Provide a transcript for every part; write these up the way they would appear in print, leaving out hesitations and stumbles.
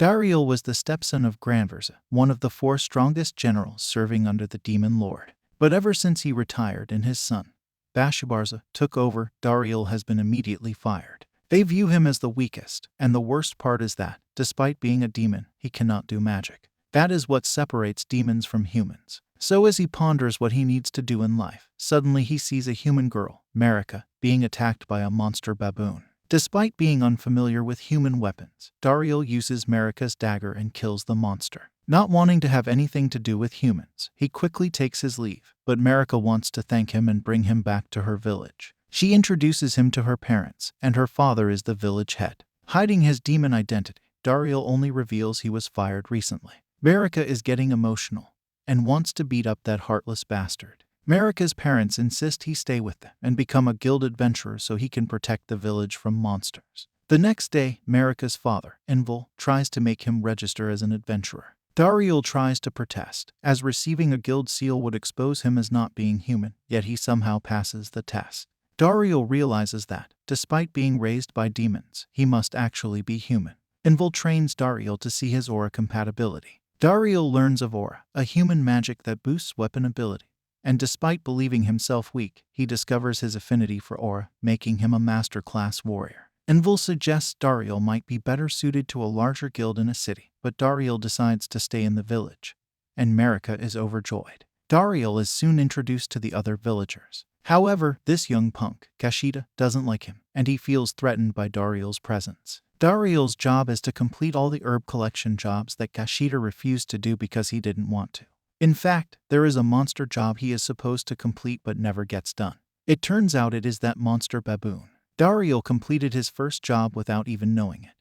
Dariel was the stepson of Granbarza, one of the 4 strongest generals serving under the Demon Lord. But ever since he retired and his son, Granbarza, took over, Dariel has been immediately fired. They view him as the weakest, and the worst part is that, despite being a demon, he cannot do magic. That is what separates demons from humans. So as he ponders what he needs to do in life, suddenly he sees a human girl, Marika, being attacked by a monster baboon. Despite being unfamiliar with human weapons, Dariel uses Marika's dagger and kills the monster. Not wanting to have anything to do with humans, he quickly takes his leave, but Marika wants to thank him and bring him back to her village. She introduces him to her parents, and her father is the village head. Hiding his demon identity, Dariel only reveals he was fired recently. Marika is getting emotional and wants to beat up that heartless bastard. Marika's parents insist he stay with them and become a guild adventurer so he can protect the village from monsters. The next day, Marika's father, Myithil, tries to make him register as an adventurer. Dariel tries to protest, as receiving a guild seal would expose him as not being human, yet he somehow passes the test. Dariel realizes that, despite being raised by demons, he must actually be human. Myithil trains Dariel to see his aura compatibility. Dariel learns of aura, a human magic that boosts weapon ability. And despite believing himself weak, he discovers his affinity for aura, making him a master-class warrior. Myithil suggests Dariel might be better suited to a larger guild in a city, but Dariel decides to stay in the village, and Marika is overjoyed. Dariel is soon introduced to the other villagers. However, this young punk, Chillin, doesn't like him, and he feels threatened by Dariel's presence. Dariel's job is to complete all the herb collection jobs that Chillin refused to do because he didn't want to. In fact, there is a monster job he is supposed to complete but never gets done. It turns out it is that monster baboon. Dariel completed his first job without even knowing it.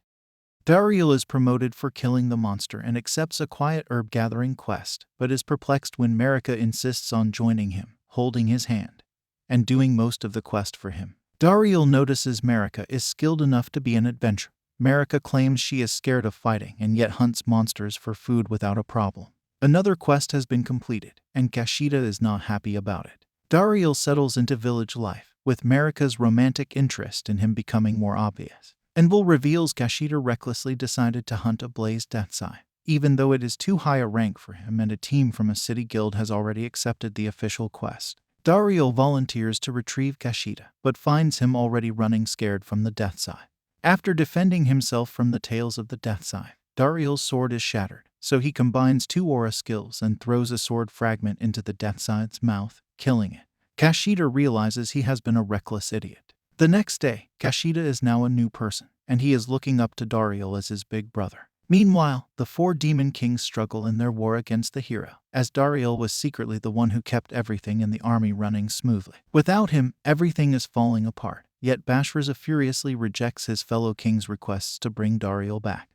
Dariel is promoted for killing the monster and accepts a quiet herb gathering quest, but is perplexed when Marika insists on joining him, holding his hand, and doing most of the quest for him. Dariel notices Marika is skilled enough to be an adventurer. Marika claims she is scared of fighting and yet hunts monsters for food without a problem. Another quest has been completed, and Chillin is not happy about it. Dariel settles into village life, with Marika's romantic interest in him becoming more obvious. Myithil reveals Chillin recklessly decided to hunt a blazed deathscythe, even though it is too high a rank for him and a team from a city guild has already accepted the official quest. Dariel volunteers to retrieve Chillin, but finds him already running scared from the deathscythe. After defending himself from the tails of the deathscythe, Dariel's sword is shattered, so he combines 2 aura skills and throws a sword fragment into the deathscythe's mouth, killing it. Chillin realizes he has been a reckless idiot. The next day, Chillin is now a new person, and he is looking up to Dariel as his big brother. Meanwhile, the 4 demon kings struggle in their war against the hero, as Dariel was secretly the one who kept everything in the army running smoothly. Without him, everything is falling apart, yet Granbarza furiously rejects his fellow kings' requests to bring Dariel back.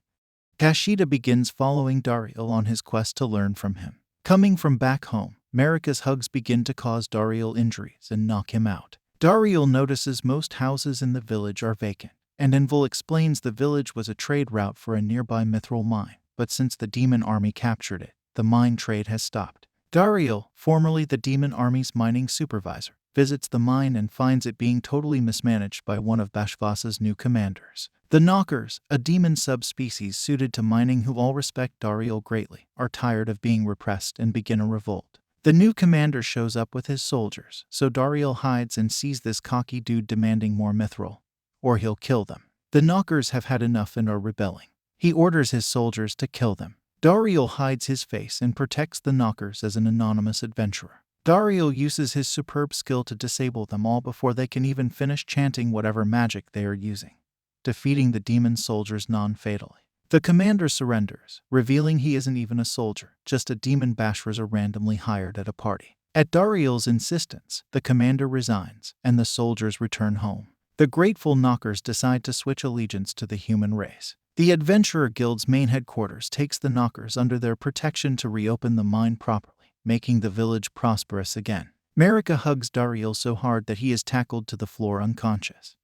Chillin begins following Dariel on his quest to learn from him. Coming from back home, Marika's hugs begin to cause Dariel injuries and knock him out. Dariel notices most houses in the village are vacant, and Myithil explains the village was a trade route for a nearby Myithil mine, but since the demon army captured it, the mine trade has stopped. Dariel, formerly the demon army's mining supervisor, visits the mine and finds it being totally mismanaged by one of Granbarza's new commanders. The Knockers, a demon subspecies suited to mining who all respect Dariel greatly, are tired of being repressed and begin a revolt. The new commander shows up with his soldiers, so Dariel hides and sees this cocky dude demanding more Myithil, or he'll kill them. The Knockers have had enough and are rebelling. He orders his soldiers to kill them. Dariel hides his face and protects the Knockers as an anonymous adventurer. Dariel uses his superb skill to disable them all before they can even finish chanting whatever magic they are using, defeating the demon soldiers non-fatally. The commander surrenders, revealing he isn't even a soldier, just a demon Granbarza randomly hired at a party. At Dariel's insistence, the commander resigns, and the soldiers return home. The grateful Knockers decide to switch allegiance to the human race. The Adventurer Guild's main headquarters takes the Knockers under their protection to reopen the mine properly, making the village prosperous again. Marika hugs Dariel so hard that he is tackled to the floor unconscious.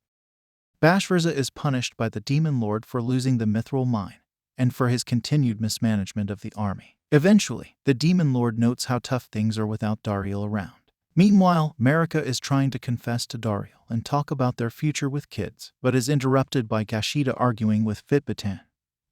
Granbarza is punished by the Demon Lord for losing the Myithil mine, and for his continued mismanagement of the army. Eventually, the Demon Lord notes how tough things are without Dariel around. Meanwhile, Marika is trying to confess to Dariel and talk about their future with kids, but is interrupted by Chillin arguing with Fitbatan,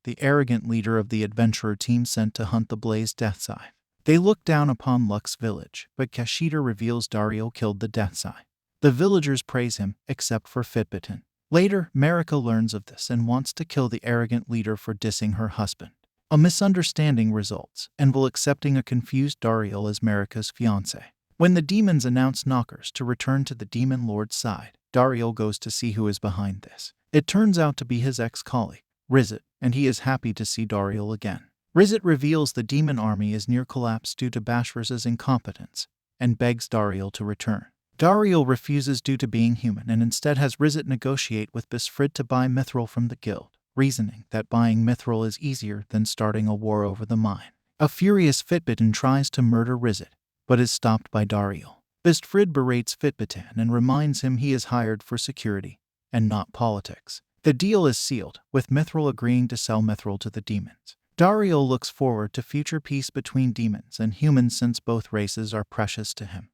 the arrogant leader of the adventurer team sent to hunt the Blaze Death Scythe. They look down upon Luck's village, but Kashida reveals Dariel killed the Death Scythe. The villagers praise him, except for Fitbitten. Later, Marika learns of this and wants to kill the arrogant leader for dissing her husband. A misunderstanding results, and will accepting a confused Dariel as Marika's fiancé. When the demons announce Knockers to return to the Demon Lord's side, Dariel goes to see who is behind this. It turns out to be his ex-colleague, Rizit, and he is happy to see Dariel again. Rizit reveals the demon army is near collapse due to Bashvarza's incompetence, and begs Dariel to return. Dariel refuses due to being human and instead has Rizit negotiate with Bisfrid to buy Myithil from the guild, reasoning that buying Myithil is easier than starting a war over the mine. A furious Fitbitten tries to murder Rizit, but is stopped by Dariel. Bisfrid berates Fitbitten and reminds him he is hired for security, and not politics. The deal is sealed, with Myithil agreeing to sell Myithil to the demons. Dariel looks forward to future peace between demons and humans since both races are precious to him.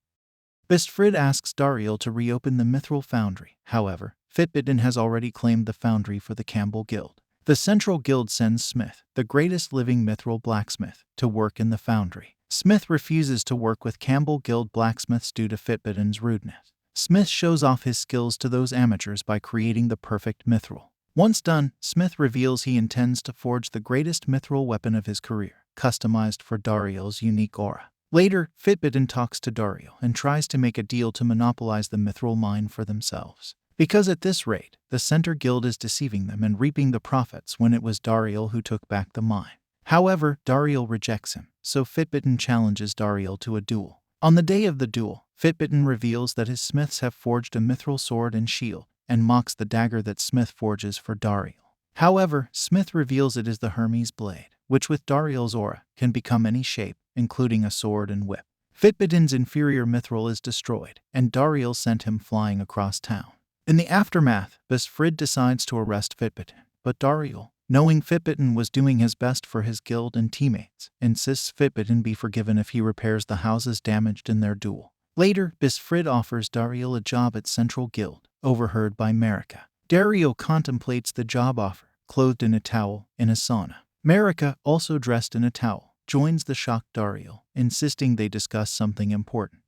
Bisfrid asks Dariel to reopen the Myithil Foundry. However, Fitbitten has already claimed the Foundry for the Campbell Guild. The Central Guild sends Smith, the greatest living Myithil blacksmith, to work in the Foundry. Smith refuses to work with Campbell Guild blacksmiths due to Fitbitten's rudeness. Smith shows off his skills to those amateurs by creating the perfect Myithil. Once done, Smith reveals he intends to forge the greatest Myithil weapon of his career, customized for Dariel's unique aura. Later, Fitbitten talks to Dariel and tries to make a deal to monopolize the Myithil mine for themselves. Because at this rate, the Center Guild is deceiving them and reaping the profits when it was Dariel who took back the mine. However, Dariel rejects him, so Fitbitten challenges Dariel to a duel. On the day of the duel, Fitbitten reveals that his smiths have forged a Myithil sword and shield, and mocks the dagger that Smith forges for Dariel. However, Smith reveals it is the Hermes blade, which with Dariel's aura, can become any shape, including a sword and whip. Fitbitten's inferior Myithil is destroyed, and Dariel sent him flying across town. In the aftermath, Bisfrid decides to arrest Fitbitten, but Dariel, knowing Fitbitten was doing his best for his guild and teammates, insists Fitbitten be forgiven if he repairs the houses damaged in their duel. Later, Bisfrid offers Dariel a job at Central Guild, overheard by Marika. Dariel contemplates the job offer, clothed in a towel, in a sauna. Marika, also dressed in a towel, joins the shocked Dariel, insisting they discuss something important.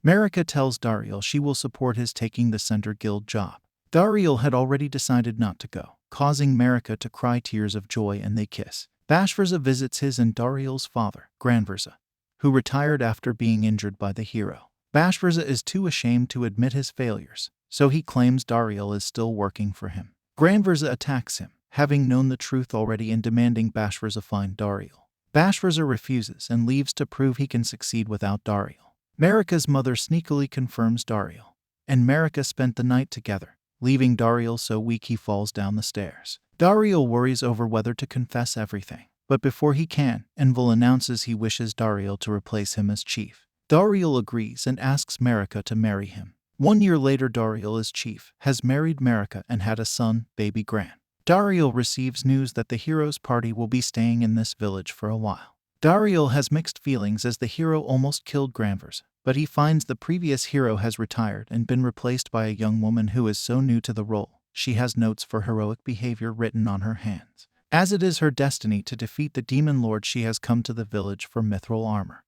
Marika tells Dariel she will support his taking the Center Guild job. Dariel had already decided not to go, causing Marika to cry tears of joy, and they kiss. Bashvarza visits his and Dariel's father, Granbarza, who retired after being injured by the hero. Bashvarza is too ashamed to admit his failures, so he claims Dariel is still working for him. Granbarza attacks him, having known the truth already and demanding Bashvarza find Dariel. Bashvarza refuses and leaves to prove he can succeed without Dariel. Marika's mother sneakily confirms Dariel, and Marika spent the night together, leaving Dariel so weak he falls down the stairs. Dariel worries over whether to confess everything, but before he can, Envel announces he wishes Dariel to replace him as chief. Dariel agrees and asks Marika to marry him. 1 year later, Dariel as chief has married Marika and had a son, baby Gran. Dariel receives news that the hero's party will be staying in this village for a while. Dariel has mixed feelings as the hero almost killed Granbarza, but he finds the previous hero has retired and been replaced by a young woman who is so new to the role, she has notes for heroic behavior written on her hands. As it is her destiny to defeat the demon lord, she has come to the village for Myithil armor.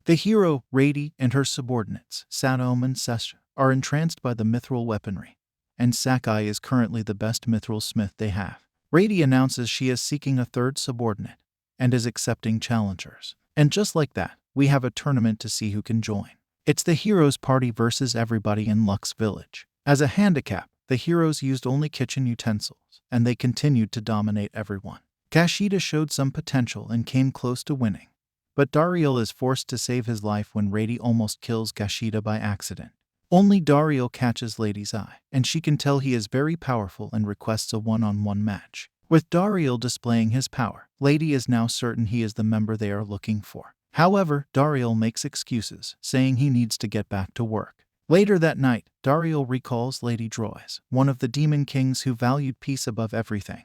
The hero, Rady, and her subordinates, Sadom and Sesha, are entranced by the Myithil weaponry, and Sakai is currently the best Myithil smith they have. Rady announces she is seeking a third subordinate, and is accepting challengers. And just like that, we have a tournament to see who can join. It's the heroes' party versus everybody in Luck's village. As a handicap, the heroes used only kitchen utensils, and they continued to dominate everyone. Kashida showed some potential and came close to winning, but Dariel is forced to save his life when Rady almost kills Kashida by accident. Only Dariel catches Lady's eye, and she can tell he is very powerful and requests a one-on-one match. With Dariel displaying his power, Lady is now certain he is the member they are looking for. However, Dariel makes excuses, saying he needs to get back to work. Later that night, Dariel recalls Lady Droys, one of the demon kings who valued peace above everything,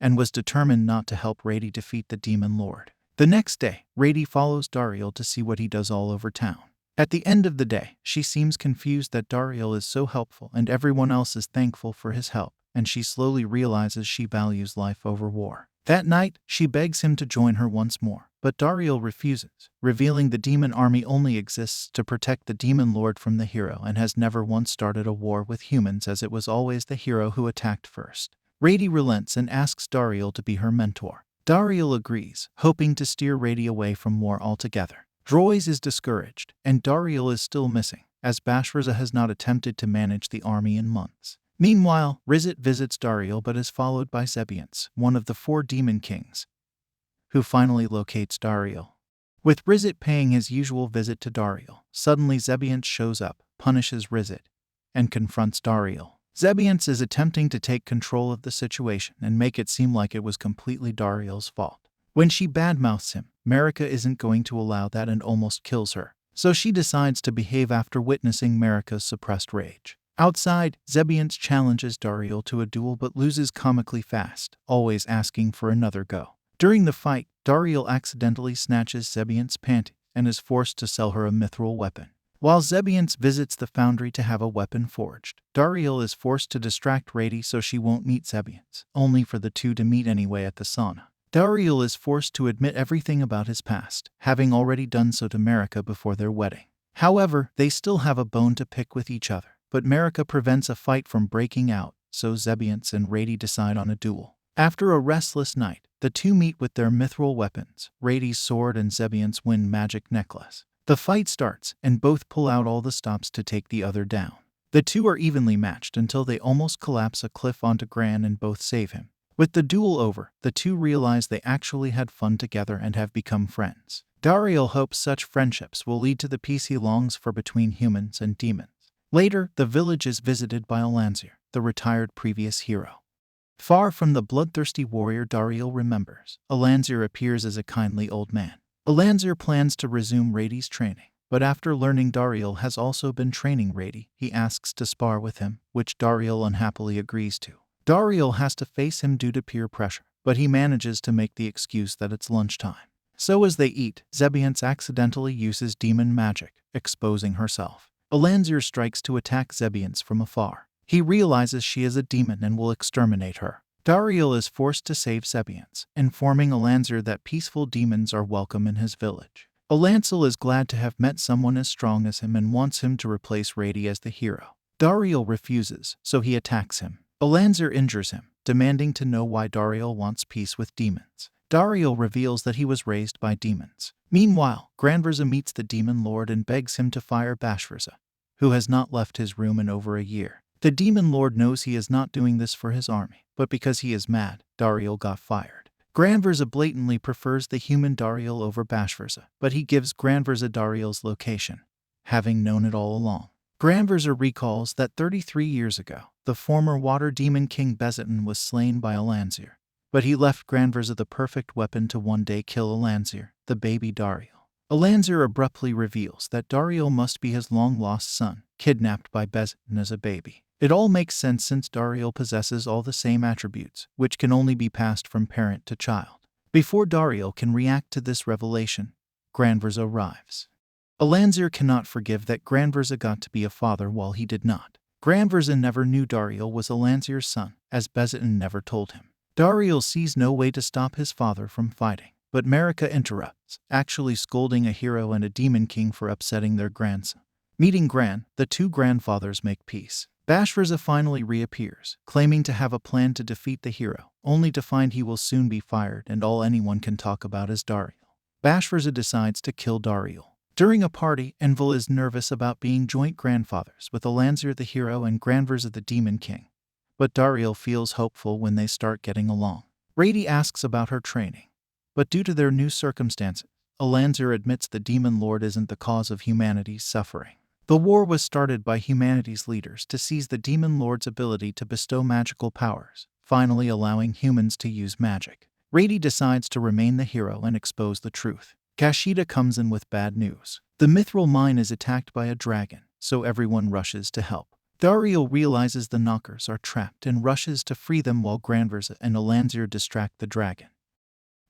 and was determined not to help Rady defeat the demon lord. The next day, Rady follows Dariel to see what he does all over town. At the end of the day, she seems confused that Dariel is so helpful and everyone else is thankful for his help, and she slowly realizes she values life over war. That night, she begs him to join her once more, but Dariel refuses, revealing the demon army only exists to protect the demon lord from the hero and has never once started a war with humans, as it was always the hero who attacked first. Rady relents and asks Dariel to be her mentor. Dariel agrees, hoping to steer Rady away from war altogether. Droys is discouraged, and Dariel is still missing, as Bashvarza has not attempted to manage the army in months. Meanwhile, Rizit visits Dariel but is followed by Zebiance, one of the 4 demon kings, who finally locates Dariel. With Rizit paying his usual visit to Dariel, suddenly Zebiance shows up, punishes Rizit, and confronts Dariel. Zebiance is attempting to take control of the situation and make it seem like it was completely Dariel's fault. When she badmouths him, Marika isn't going to allow that and almost kills her, so she decides to behave after witnessing Marika's suppressed rage. Outside, Zebiance challenges Dariel to a duel but loses comically fast, always asking for another go. During the fight, Dariel accidentally snatches Zebiance's panty and is forced to sell her a mithril weapon. While Zebiance visits the Foundry to have a weapon forged, Dariel is forced to distract Rady so she won't meet Zebiance, only for the two to meet anyway at the sauna. Dariel is forced to admit everything about his past, having already done so to Marika before their wedding. However, they still have a bone to pick with each other, but Marika prevents a fight from breaking out, so Zebiance and Rady decide on a duel. After a restless night, the two meet with their mithril weapons, Rady's sword and Zebiance's wind magic necklace. The fight starts, and both pull out all the stops to take the other down. The two are evenly matched until they almost collapse a cliff onto Gran and both save him. With the duel over, the two realize they actually had fun together and have become friends. Dariel hopes such friendships will lead to the peace he longs for between humans and demons. Later, the village is visited by Alanzir, the retired previous hero. Far from the bloodthirsty warrior Dariel remembers, Alanzir appears as a kindly old man. Alanzir plans to resume Rady's training, but after learning Dariel has also been training Rady, he asks to spar with him, which Dariel unhappily agrees to. Dariel has to face him due to peer pressure, but he manages to make the excuse that it's lunchtime. So as they eat, Zebiance accidentally uses demon magic, exposing herself. Alanzir strikes to attack Zebiance from afar. He realizes she is a demon and will exterminate her. Dariel is forced to save Zebiance, informing Alanzir that peaceful demons are welcome in his village. Alanzir is glad to have met someone as strong as him and wants him to replace Rady as the hero. Dariel refuses, so he attacks him. Alanzir injures him, demanding to know why Dariel wants peace with demons. Dariel reveals that he was raised by demons. Meanwhile, Granbarza meets the demon lord and begs him to fire Bashvarza, who has not left his room in over a year. The demon lord knows he is not doing this for his army, but because he is mad, Dariel got fired. Granbarza blatantly prefers the human Dariel over Bashvarza, but he gives Granbarza Dariel's location, having known it all along. Granbarza recalls that 33 years ago, the former water demon king Beziton was slain by Alanzir, but he left Granbarza the perfect weapon to one day kill Alanzir, the baby Dariel. Alanzir abruptly reveals that Dariel must be his long-lost son, kidnapped by Beziton as a baby. It all makes sense since Dariel possesses all the same attributes, which can only be passed from parent to child. Before Dariel can react to this revelation, Granbarza arrives. Alanzir cannot forgive that Granbarza got to be a father while he did not. Granbarza never knew Dariel was Alanzir's son, as Beziton never told him. Dariel sees no way to stop his father from fighting, but Marika interrupts, actually scolding a hero and a demon king for upsetting their grandson. Meeting Gran, the two grandfathers make peace. Bashvarza finally reappears, claiming to have a plan to defeat the hero, only to find he will soon be fired and all anyone can talk about is Dariel. Bashvarza decides to kill Dariel. During a party, Envil is nervous about being joint grandfathers with Alanzir the hero and Granbarza the demon king, but Dariel feels hopeful when they start getting along. Rady asks about her training, but due to their new circumstances, Alanzir admits the demon lord isn't the cause of humanity's suffering. The war was started by humanity's leaders to seize the demon lord's ability to bestow magical powers, finally allowing humans to use magic. Rady decides to remain the hero and expose the truth. Kashida comes in with bad news. The mithril mine is attacked by a dragon, so everyone rushes to help. Dariel realizes the knockers are trapped and rushes to free them while Granbarza and Alanzir distract the dragon.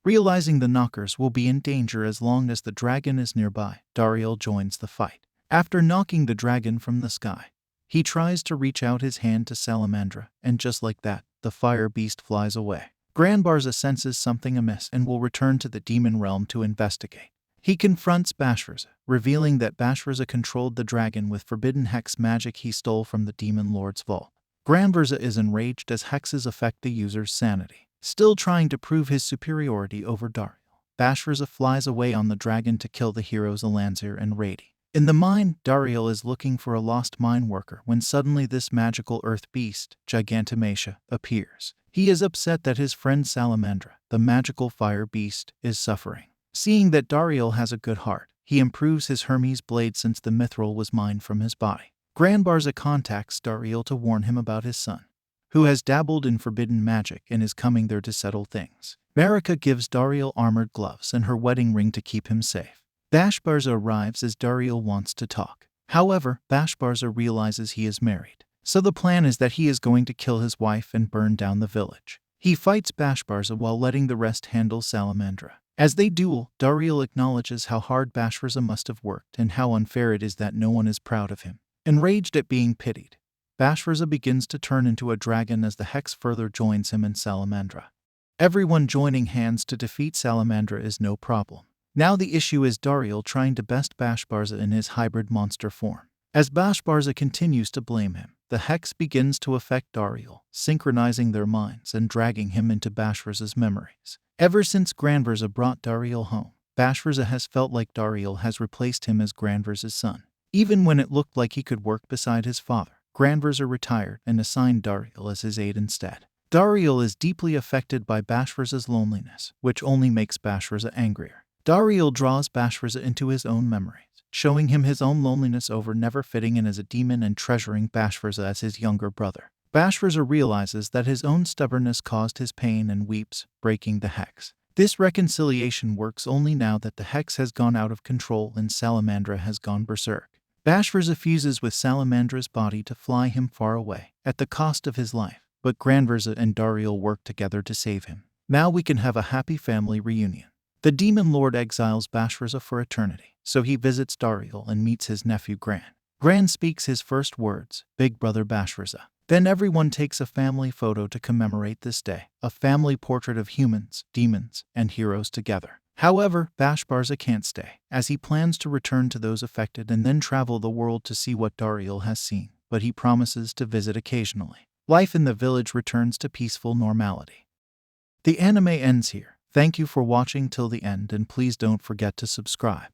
Realizing the knockers will be in danger as long as the dragon is nearby, Dariel joins the fight. After knocking the dragon from the sky, he tries to reach out his hand to Salamandra, and just like that, the fire beast flies away. Granbarza senses something amiss and will return to the demon realm to investigate. He confronts Bashvarza, revealing that Bashvarza controlled the dragon with forbidden hex magic he stole from the demon lord's vault. Granbarza is enraged as hexes affect the user's sanity, still trying to prove his superiority over Dariel. Bashvarza flies away on the dragon to kill the heroes Alanzir and Rady. In the mine, Dariel is looking for a lost mine worker when suddenly this magical earth beast, Gigantomachia, appears. He is upset that his friend Salamandra, the magical fire beast, is suffering. Seeing that Dariel has a good heart, he improves his Hermes blade since the mithril was mined from his body. Granbarza contacts Dariel to warn him about his son, who has dabbled in forbidden magic and is coming there to settle things. Marika gives Dariel armored gloves and her wedding ring to keep him safe. Bashbarza arrives as Dariel wants to talk. However, Bashbarza realizes he is married, so the plan is that he is going to kill his wife and burn down the village. He fights Bashbarza while letting the rest handle Salamandra. As they duel, Dariel acknowledges how hard Bashbarza must have worked and how unfair it is that no one is proud of him. Enraged at being pitied, Bashbarza begins to turn into a dragon as the hex further joins him and Salamandra. Everyone joining hands to defeat Salamandra is no problem. Now the issue is Dariel trying to best Bashbarza in his hybrid monster form. As Bashbarza continues to blame him, the hex begins to affect Dariel, synchronizing their minds and dragging him into Bashbarza's memories. Ever since Granbarza brought Dariel home, Bashbarza has felt like Dariel has replaced him as Granbarza's son. Even when it looked like he could work beside his father, Granbarza retired and assigned Dariel as his aide instead. Dariel is deeply affected by Bashbarza's loneliness, which only makes Bashbarza angrier. Dariel draws Bashbarza into his own memories, showing him his own loneliness over never fitting in as a demon and treasuring Bashbarza as his younger brother. Bashbarza realizes that his own stubbornness caused his pain and weeps, breaking the hex. This reconciliation works only now that the hex has gone out of control and Salamandra has gone berserk. Bashbarza fuses with Salamandra's body to fly him far away, at the cost of his life, but Granbarza and Dariel work together to save him. Now we can have a happy family reunion. The demon lord exiles Bashbarza for eternity, so he visits Dariel and meets his nephew Gran. Gran speaks his first words, "Big brother Bashbarza." Then everyone takes a family photo to commemorate this day, a family portrait of humans, demons, and heroes together. However, Bashbarza can't stay, as he plans to return to those affected and then travel the world to see what Dariel has seen, but he promises to visit occasionally. Life in the village returns to peaceful normality. The anime ends here. Thank you for watching till the end and please don't forget to subscribe.